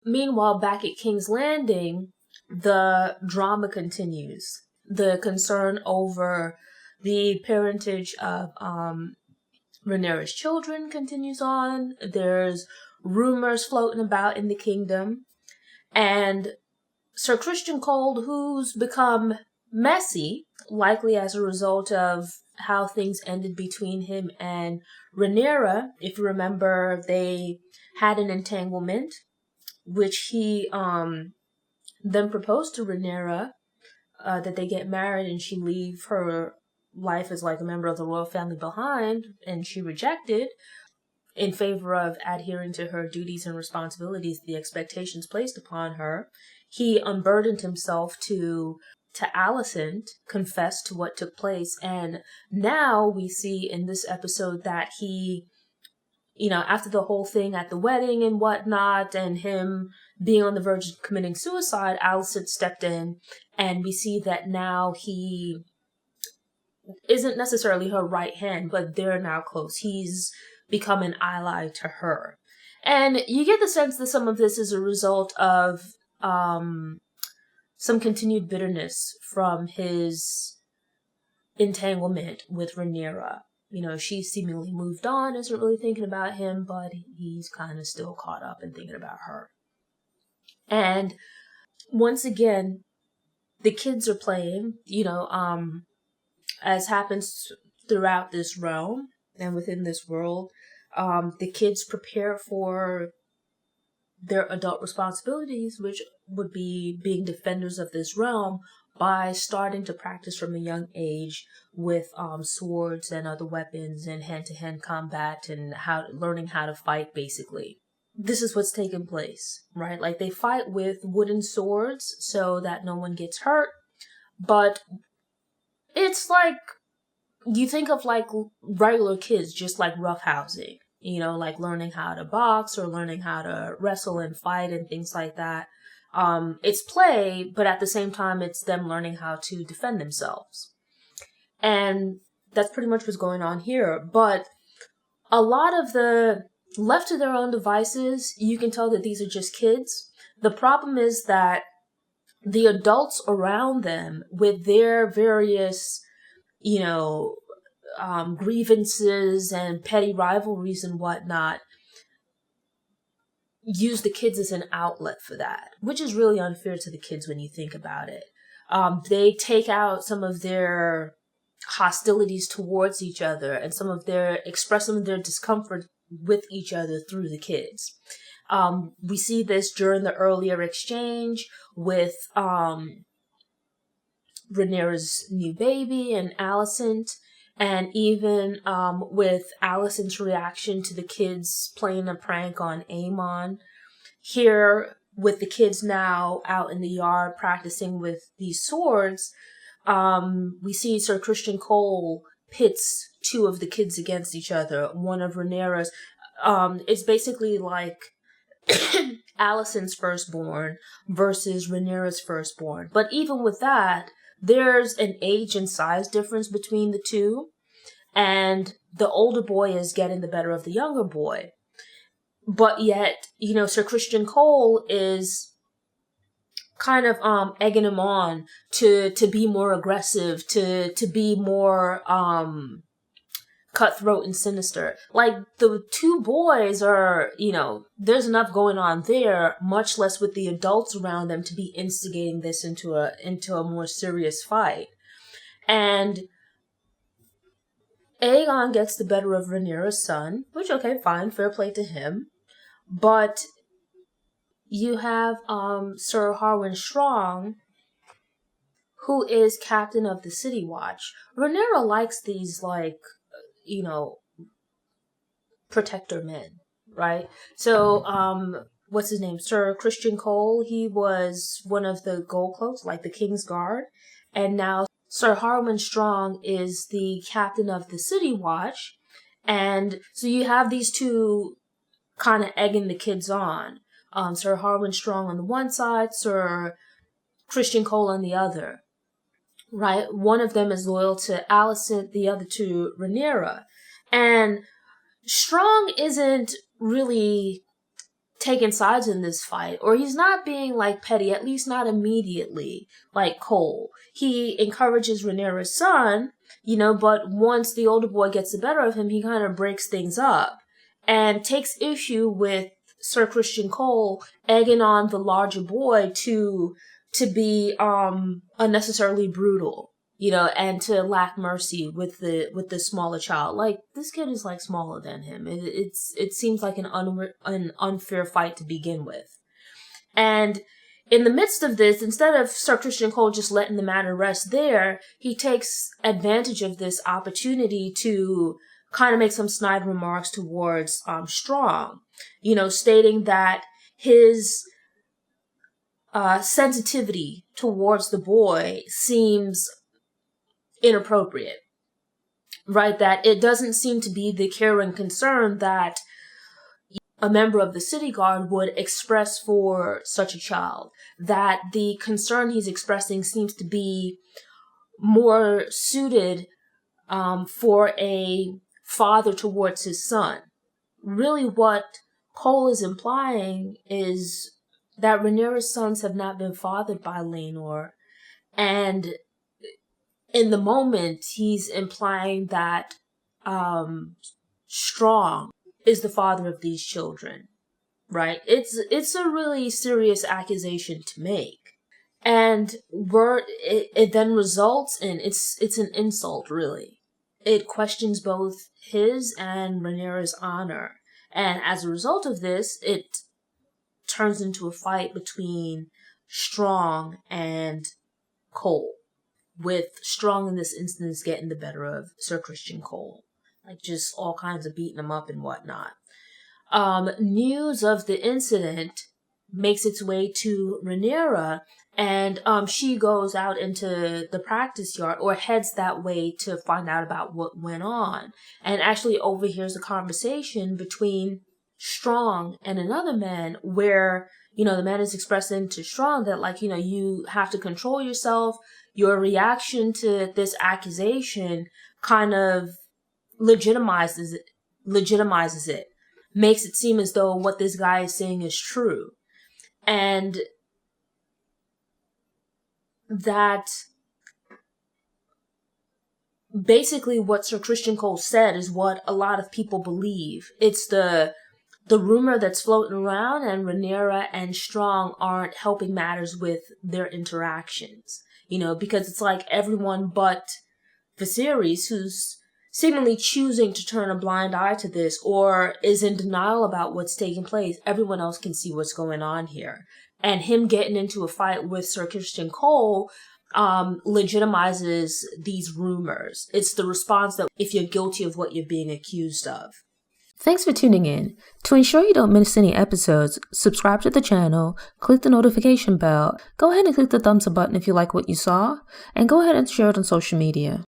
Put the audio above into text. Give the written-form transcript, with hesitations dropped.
Meanwhile, back at King's Landing, the drama continues. The concern over the parentage of Rhaenyra's children continues on. There's rumors floating about in the kingdom. And Sir Criston Cole, who's become messy, likely as a result of how things ended between him and Rhaenyra. If you remember, they had an entanglement, which he then proposed to Rhaenyra, that they get married and she leave her life as like a member of the royal family behind, and she rejected in favor of adhering to her duties and responsibilities, the expectations placed upon her. He unburdened himself to Alicent, confessed to what took place, and now we see in this episode that he, after the whole thing at the wedding and whatnot, and him being on the verge of committing suicide, Alicent stepped in, and we see that now he isn't necessarily her right hand, but they're now close. He's become an ally to her. And you get the sense that some of this is a result of some continued bitterness from his entanglement with Rhaenyra. She seemingly moved on, isn't really thinking about him, but he's kind of still caught up and thinking about her. And once again, the kids are playing, as happens throughout this realm and within this world. The kids prepare for their adult responsibilities, which would be being defenders of this realm, by starting to practice from a young age with swords and other weapons and hand-to-hand combat and learning how to fight, basically. This is what's taking place, right? Like, they fight with wooden swords so that no one gets hurt, but it's like, you think of like regular kids just like roughhousing, like learning how to box or learning how to wrestle and fight and things like that. It's play, but at the same time, it's them learning how to defend themselves. And that's pretty much what's going on here. But a lot of the left to their own devices, you can tell that these are just kids. The problem is that the adults around them, with their various, grievances and petty rivalries and whatnot, use the kids as an outlet for that, which is really unfair to the kids when you think about it. They take out some of their hostilities towards each other and express some of their discomfort with each other through the kids. We see this during the earlier exchange with Rhaenyra's new baby and Alicent, and even with Alicent's reaction to the kids playing a prank on Aemon. Here, with the kids now out in the yard practicing with these swords, we see Sir Criston Cole pits two of the kids against each other. One of Rhaenyra's, it's basically like Alicent's firstborn versus Rhaenyra's firstborn. But even with that, there's an age and size difference between the two, and the older boy is getting the better of the younger boy. But yet, Sir Criston Cole is kind of egging him on to be more aggressive, to be more cutthroat and sinister. Like, the two boys are, there's enough going on there, much less with the adults around them to be instigating this into a more serious fight. And Aegon gets the better of Rhaenyra's son, which, okay, fine, fair play to him. But you have Sir Harwin Strong, who is captain of the City Watch. Rhaenyra likes these, protector men, right? So, what's his name? Sir Criston Cole, he was one of the Gold Cloaks, like the King's Guard. And now Sir Harwin Strong is the captain of the City Watch. And so you have these two kind of egging the kids on. Sir Harwin Strong on the one side, Sir Criston Cole on the other. Right? One of them is loyal to Alicent, the other to Rhaenyra. And Strong isn't really taking sides in this fight, or he's not being like petty, at least not immediately, like Cole. He encourages Rhaenyra's son, but once the older boy gets the better of him, he kind of breaks things up and takes issue with Sir Criston Cole egging on the larger boy to be unnecessarily brutal, and to lack mercy with the smaller child. Like, this kid is like smaller than him. It seems like an unfair fight to begin with. And in the midst of this, instead of Sir Criston Cole just letting the matter rest there, he takes advantage of this opportunity to kind of make some snide remarks towards Strong, stating that his sensitivity towards the boy seems inappropriate, right? That it doesn't seem to be the care and concern that a member of the city guard would express for such a child. That the concern he's expressing seems to be more suited for a father towards his son. Really what Cole is implying is that Rhaenyra's sons have not been fathered by Rhaenyra, and in the moment, he's implying that Strong is the father of these children, right? It's a really serious accusation to make. And it then results in, it's an insult, really. It questions both his and Rhaenyra's honor. And as a result of this, it turns into a fight between Strong and Cole, with Strong in this instance getting the better of Sir Criston Cole. Like, just all kinds of beating him up and whatnot. News of the incident makes its way to Rhaenyra, and she goes out into the practice yard, or heads that way to find out about what went on, and actually overhears a conversation between Strong and another man where, the man is expressing to Strong that, like, you have to control yourself. Your reaction to this accusation kind of legitimizes it, makes it seem as though what this guy is saying is true. And that basically what Sir Criston Cole said is what a lot of people believe. It's the rumor that's floating around, and Rhaenyra and Strong aren't helping matters with their interactions. Because it's like everyone but Viserys, who's seemingly choosing to turn a blind eye to this or is in denial about what's taking place. Everyone else can see what's going on here. And him getting into a fight with Sir Criston Cole legitimizes these rumors. It's the response that if you're guilty of what you're being accused of. Thanks for tuning in. To ensure you don't miss any episodes, subscribe to the channel, click the notification bell, go ahead and click the thumbs up button if you like what you saw, and go ahead and share it on social media.